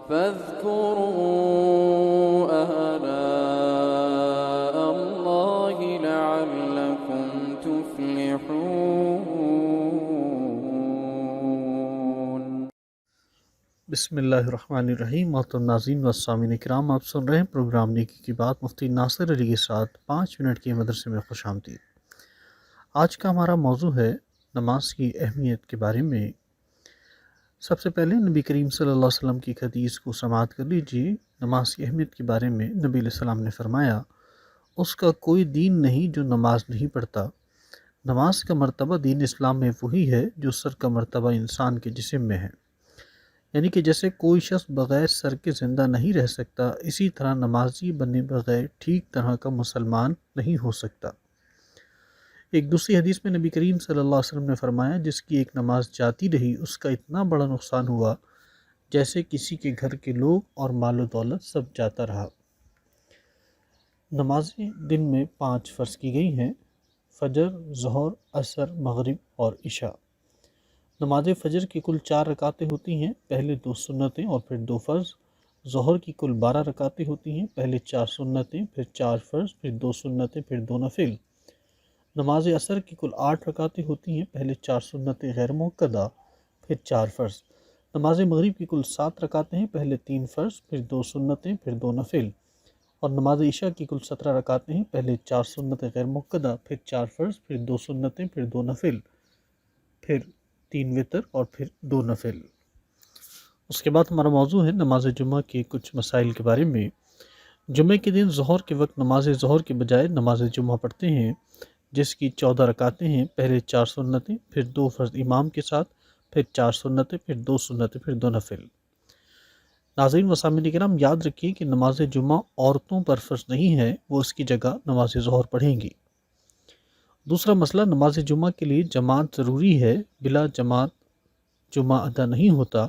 فاذكروا آلاء الله لعلكم تفلحون۔ بسم اللہ الرحمن الرحیم۔ محترم ناظرین و سامعین کرام، آپ سن رہے ہیں پروگرام نیکی کی بات مفتی ناصر علی کے ساتھ 5 منٹ کے مدرسے میں خوش آمدید۔ آج کا ہمارا موضوع ہے نماز کی اہمیت کے بارے میں۔ سب سے پہلے نبی کریم صلی اللہ علیہ وسلم کی ایک حدیث کو سماعت کر لیجیے۔ نماز کی اہمیت کے بارے میں نبی علیہ السلام نے فرمایا، اس کا کوئی دین نہیں جو نماز نہیں پڑھتا۔ نماز کا مرتبہ دین اسلام میں وہی ہے جو سر کا مرتبہ انسان کے جسم میں ہے، یعنی کہ جیسے کوئی شخص بغیر سر کے زندہ نہیں رہ سکتا، اسی طرح نمازی بنے بغیر ٹھیک طرح کا مسلمان نہیں ہو سکتا۔ ایک دوسری حدیث میں نبی کریم صلی اللہ علیہ وسلم نے فرمایا، جس کی ایک نماز جاتی رہی اس کا اتنا بڑا نقصان ہوا جیسے کسی کے گھر کے لوگ اور مال و دولت سب جاتا رہا۔ نمازیں دن میں 5 فرض کی گئی ہیں: فجر، ظہر، عصر، مغرب اور عشاء۔ نماز فجر کی کل 4 رکعتیں ہوتی ہیں، پہلے 2 سنتیں اور پھر 2 فرض۔ ظہر کی کل 12 رکعتیں ہوتی ہیں، پہلے 4 سنتیں، پھر 4 فرض، پھر 2 سنتیں، پھر 2 نفل۔ نماز عصر کی کل 8 رکعتیں ہوتی ہیں، پہلے 4 سنتیں غیر مؤکدہ، پھر 4 فرض۔ نماز مغرب کی کل 7 رکعتیں ہیں، پہلے 3 فرض، پھر 2 سنتیں، پھر 2 نفل۔ اور نماز عشاء کی کل 17 رکعتیں ہیں، پہلے 4 سنتیں غیر مؤکدہ، پھر 4 فرض، پھر 2 سنتیں، پھر 2 نفل، پھر 3 وتر اور پھر 2 نفل۔ اس کے بعد ہمارا موضوع ہے نماز جمعہ کے کچھ مسائل کے بارے میں۔ جمعہ کے دن ظہر کے وقت نماز ظہر کے بجائے نماز جمعہ پڑھتے ہیں، جس کی 14 رکعتیں ہیں، پہلے 4 سنتیں، پھر 2 فرض امام کے ساتھ، پھر 4 سنتیں، پھر 2 سنتیں، پھر 2 نفل۔ ناظرین و سامعین کرام، یاد رکھیے کہ نماز جمعہ عورتوں پر فرض نہیں ہے، وہ اس کی جگہ نماز ظہر پڑھیں گی۔ دوسرا مسئلہ، نماز جمعہ کے لیے جماعت ضروری ہے، بلا جماعت جمعہ ادا نہیں ہوتا۔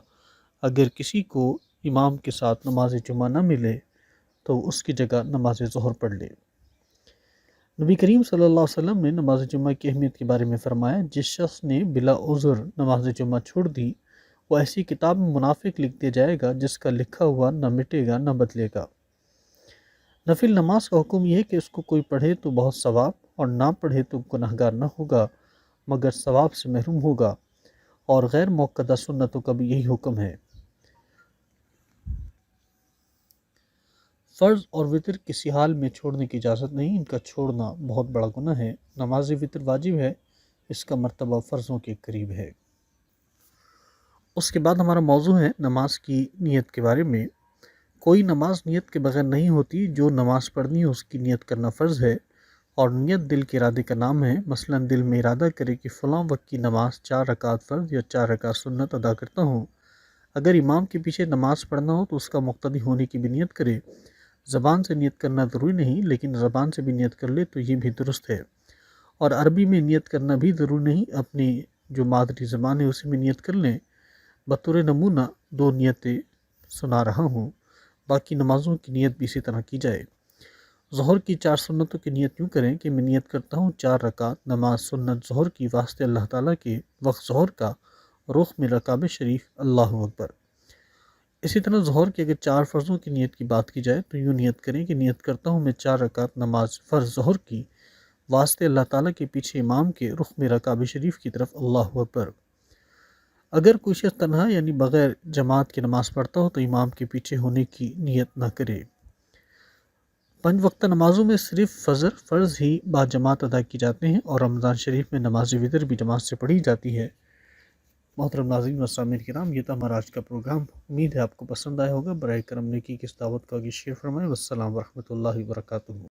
اگر کسی کو امام کے ساتھ نماز جمعہ نہ ملے تو اس کی جگہ نماز ظہر پڑھ لے۔ نبی کریم صلی اللہ علیہ وسلم نے نماز جمعہ کی اہمیت کے بارے میں فرمایا، جس شخص نے بلا عذر نماز جمعہ چھوڑ دی، وہ ایسی کتاب میں منافق لکھ دیا جائے گا جس کا لکھا ہوا نہ مٹے گا نہ بدلے گا۔ نفل نماز کا حکم یہ ہے کہ اس کو کوئی پڑھے تو بہت ثواب، اور نہ پڑھے تو گناہگار نہ ہوگا مگر ثواب سے محروم ہوگا۔ اور غیر مؤکدہ سنتوں کا بھی یہی حکم ہے۔ فرض اور وتر کسی حال میں چھوڑنے کی اجازت نہیں، ان کا چھوڑنا بہت بڑا گناہ ہے۔ نماز وتر واجب ہے، اس کا مرتبہ فرضوں کے قریب ہے۔ اس کے بعد ہمارا موضوع ہے نماز کی نیت کے بارے میں۔ کوئی نماز نیت کے بغیر نہیں ہوتی، جو نماز پڑھنی ہے اس کی نیت کرنا فرض ہے، اور نیت دل کے ارادے کا نام ہے۔ مثلا دل میں ارادہ کرے کہ فلاں وقت کی نماز 4 رکعت فرض یا 4 رکعت سنت ادا کرتا ہوں۔ اگر امام کے پیچھے نماز پڑھنا ہو تو اس کا مقتدی ہونے کی بھی نیت کرے۔ زبان سے نیت کرنا ضروری نہیں، لیکن زبان سے بھی نیت کر لے تو یہ بھی درست ہے۔ اور عربی میں نیت کرنا بھی ضروری نہیں، اپنی جو مادری زبان ہے اسی میں نیت کر لیں۔ بطور نمونہ 2 نیتیں سنا رہا ہوں، باقی نمازوں کی نیت بھی اسی طرح کی جائے۔ ظہر کی 4 سنتوں کی نیت یوں کریں کہ میں نیت کرتا ہوں 4 رکعت نماز سنت ظہر کی واسطے اللہ تعالیٰ کے، وقت ظہر کا، رخ میں کعبہ شریف، اللہ اکبر۔ اسی طرح ظہر کے اگر 4 فرضوں کی نیت کی بات کی جائے تو یوں نیت کریں کہ نیت کرتا ہوں میں 4 رکعت نماز فرض ظہر کی واسطے اللہ تعالیٰ کے پیچھے امام کے، رخ میرا کعبہ شریف کی طرف، اللہ اکبر۔ اگر کوئی شخص تنہا یعنی بغیر جماعت کی نماز پڑھتا ہو تو امام کے پیچھے ہونے کی نیت نہ کرے۔ 5 وقتہ نمازوں میں صرف فجر فرض ہی با جماعت ادا کی جاتے ہیں، اور رمضان شریف میں نماز وتر بھی جماعت سے پڑھی جاتی ہے۔ محترم ناظرین و سامعین کرام، یہ تھا ہمارا آج کا پروگرام۔ امید ہے آپ کو پسند آیا ہوگا۔ برائے کرم نیکی کی اس دعوت کو آگے شیئر فرمائیں۔ والسلام ورحمۃ اللہ وبرکاتہ۔